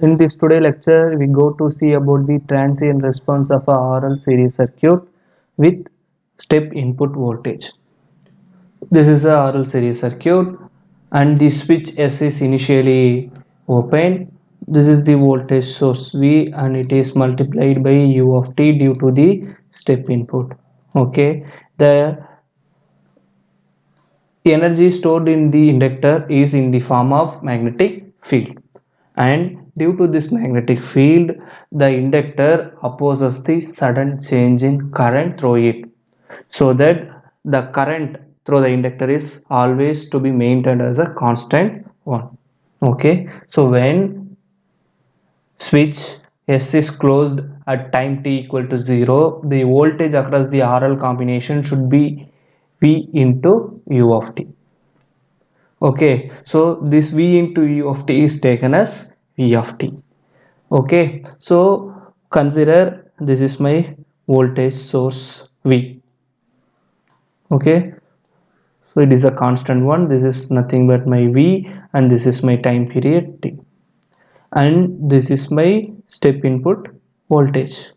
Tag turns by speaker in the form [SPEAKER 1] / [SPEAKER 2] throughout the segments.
[SPEAKER 1] In this today lecture, we go to see about the transient response of a RL series circuit with step input voltage. This is a RL series circuit and the switch S is initially open. This is the voltage source V and it is multiplied by U of t due to the step input. Okay, the energy stored in the inductor is in the form of magnetic field, and due to this magnetic field the inductor opposes the sudden change in current through it, so that the current through the inductor is always to be maintained as a constant one. Okay, so when switch S is closed at time t equal to 0, the voltage across the RL combination should be V into U of t. Okay, so this V into U of t is taken as V of t. Okay, so consider this is my voltage source V. Okay, so it is a constant one, this is nothing but my V, and this is my time period t, and this is my step input voltage.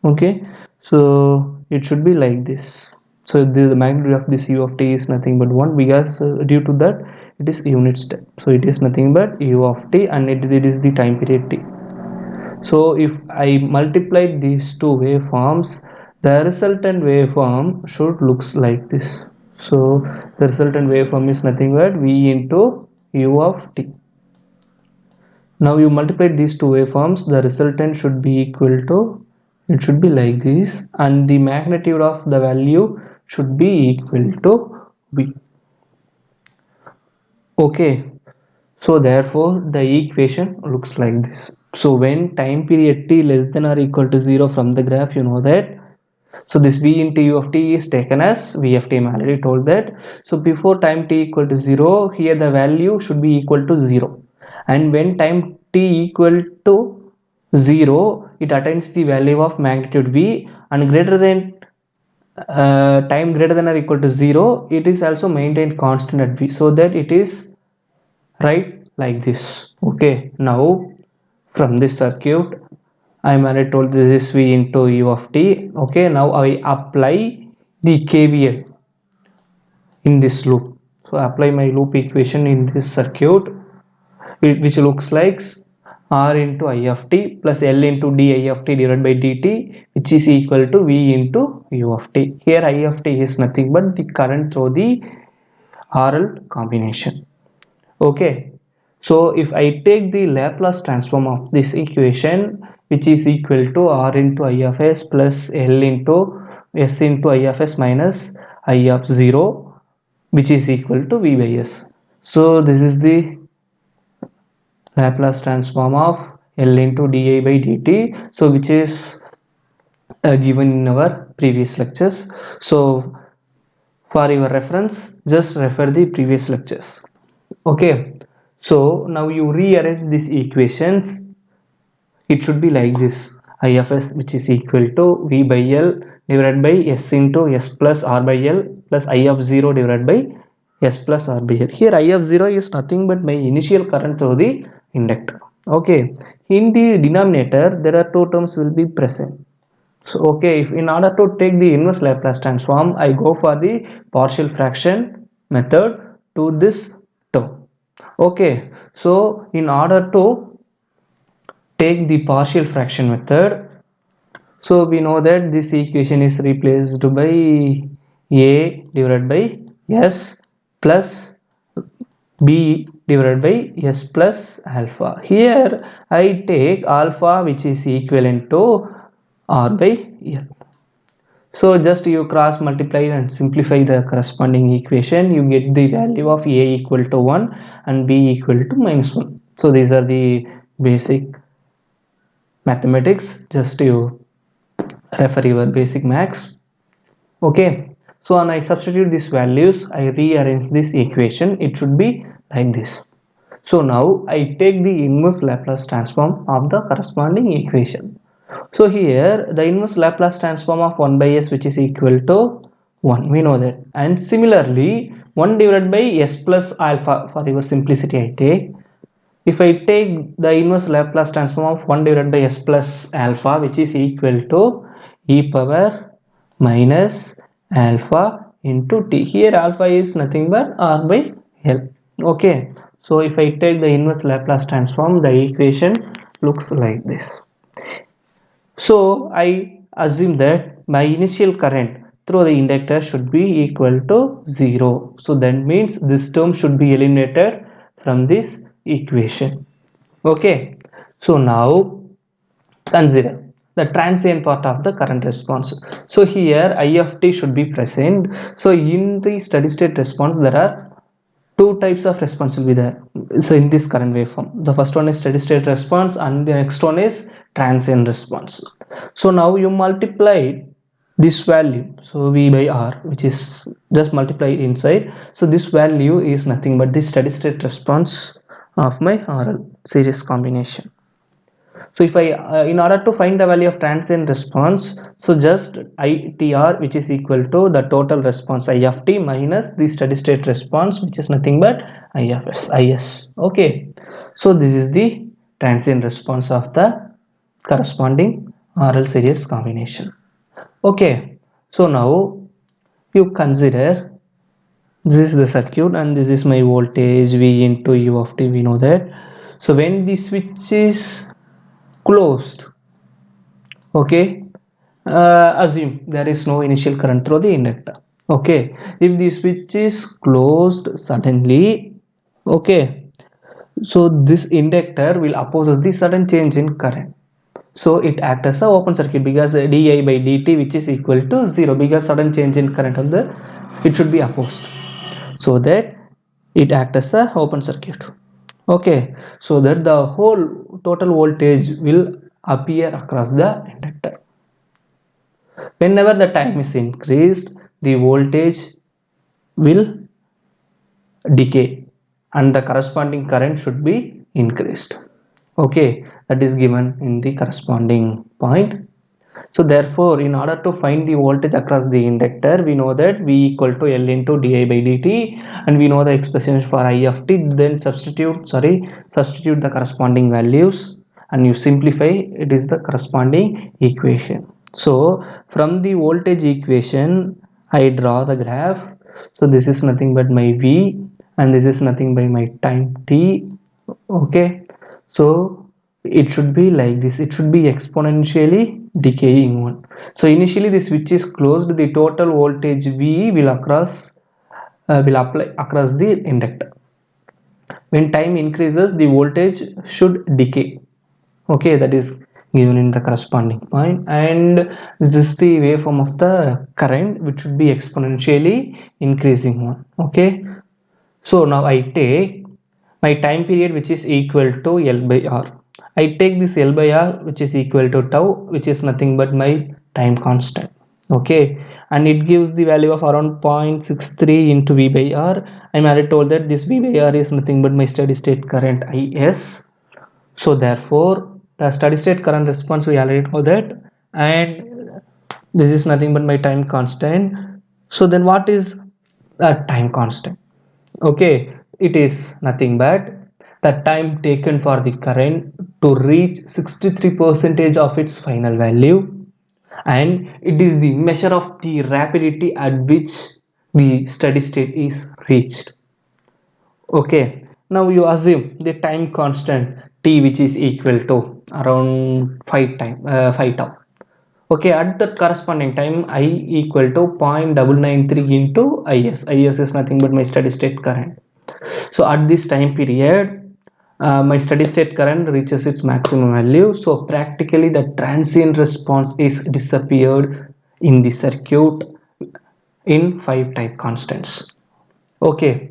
[SPEAKER 1] Okay, so it should be like this. So the magnitude of this U of t is nothing but 1, because due to that it is unit step, so it is nothing but U of t, and it is the time period t. So if I multiply these two waveforms, the resultant waveform should looks like this. So the resultant waveform is nothing but V into U of t. Now you multiply these two waveforms, the resultant should be equal to, it should be like this, and the magnitude of the value should be equal to V. Okay, so therefore the equation looks like this. So when time period t less than or equal to 0, from the graph you know that, so this V into U of t is taken as V of t. I already told that. So before time t equal to 0, here the value should be equal to 0, and when time t equal to 0, it attains the value of magnitude V, and greater than time greater than or equal to 0, it is also maintained constant at V, so that it is right like this. Okay, now from this circuit I am already told this is V into U of t. Okay, now I apply the KVL in this loop. So apply my loop equation in this circuit, which looks like R into I of t plus L into di of t divided by dt, which is equal to V into U of t. Here I of t is nothing but the current through the RL combination. Okay, so if I take the Laplace transform of this equation, which is equal to R into I of s plus L into s into I of s minus I of 0, which is equal to V by s. So this is the Laplace transform of L into di by dt, so which is given in our previous lectures. So for your reference, just refer the previous lectures. Okay, so now you rearrange these equations, it should be like this: I of s, which is equal to V by L divided by s into s plus R by L plus I of 0 divided by s plus R by L. Here I of 0 is nothing but my initial current through the inductor. Okay, in the denominator there are two terms will be present. So okay, if in order to take the inverse Laplace transform, I go for the partial fraction method to this term. Okay, so in order to take the partial fraction method, so we know that this equation is replaced by a divided by s plus b divided by s plus alpha. Here I take alpha, which is equivalent to r by l. So just you cross multiply and simplify the corresponding equation, you get the value of a equal to 1 and b equal to minus 1. So these are the basic mathematics, just you refer your basic max. Okay, so when I substitute these values, I rearrange this equation, it should be like this. So now I take the inverse Laplace transform of the corresponding equation. So here the inverse Laplace transform of 1 by s, which is equal to 1, we know that, and similarly 1 divided by s plus alpha, for your simplicity I take, If I take the inverse Laplace transform of 1 divided by s plus alpha, which is equal to e power minus alpha into t. Here alpha is nothing but r by L. Okay. So if I take the inverse Laplace transform, the equation looks like this. So I assume that my initial current through the inductor should be equal to 0. So that means this term should be eliminated from this equation. Okay. So now consider the transient part of the current response. So here I of t should be present. So in the steady state response there are two types of response will be there. So in this current waveform, the first one is steady state response and the next one is transient response. So now you multiply this value, so v by r, which is just multiply inside. So this value is nothing but the steady state response of my RL series combination. So if I in order to find the value of transient response, so just ITR, which is equal to the total response I of t minus the steady state response, which is nothing but I of s is. Okay, so this is the transient response of the corresponding RL series combination. Okay, so now you consider this is the circuit and this is my voltage V into U of t. We know that. So when the switch is closed, okay, assume there is no initial current through the inductor. Okay, if the switch is closed suddenly, okay, so this inductor will opposes the sudden change in current. So it acts as a open circuit because di by dt, which is equal to 0, because sudden change in current of the it should be opposed, so that it acts as a open circuit. Okay, so that the whole total voltage will appear across the inductor. Whenever the time is increased, the voltage will decay and the corresponding current should be increased. Okay, that is given in the corresponding point. So therefore, in order to find the voltage across the inductor, we know that V equal to L into di by dt, and we know the expressions for I of t. Then substitute the corresponding values and you simplify, it is the corresponding equation. So from the voltage equation, I draw the graph. So this is nothing but my V and this is nothing by my time t. Okay, so it should be like this, it should be exponentially decaying one. So initially the switch is closed, the total voltage V will apply across the inductor. When time increases, the voltage should decay. Okay, that is given in the corresponding point, and this is the waveform of the current, which should be exponentially increasing one. Okay, so now I take my time period, which is equal to L by R. I take this L by R, which is equal to tau, which is nothing but my time constant. Okay, and it gives the value of around 0.63 into V by R. I'm already told that this V by R is nothing but my steady state current IS. So therefore, the steady state current response we already know that, and this is nothing but my time constant. So then what is a time constant? Okay, it is nothing but the time taken for the current to reach 63% of its final value, and it is the measure of the rapidity at which the steady state is reached. Okay, now you assume the time constant t, which is equal to around 5 tau. Okay, at that corresponding time I equal to 0.993 into is is nothing but my steady state current. So at this time period, my steady state current reaches its maximum value. So practically the transient response is disappeared in the circuit in 5 time constants. Okay,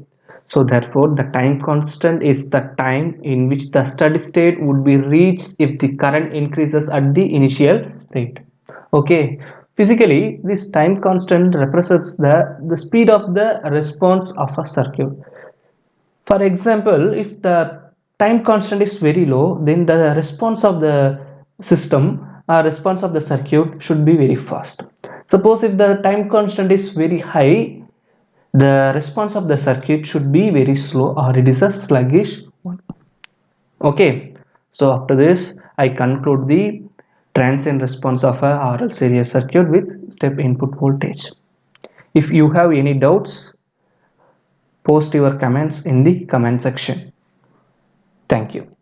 [SPEAKER 1] so therefore the time constant is the time in which the steady state would be reached if the current increases at the initial rate. Okay, physically this time constant represents the speed of the response of a circuit. For example, if the time constant is very low, then the response of the system or response of the circuit should be very fast. Suppose if the time constant is very high, the response of the circuit should be very slow or it is a sluggish one. Okay, so after this I conclude the transient response of a RL series circuit with step input voltage. If you have any doubts, post your comments in the comment section. Thank you.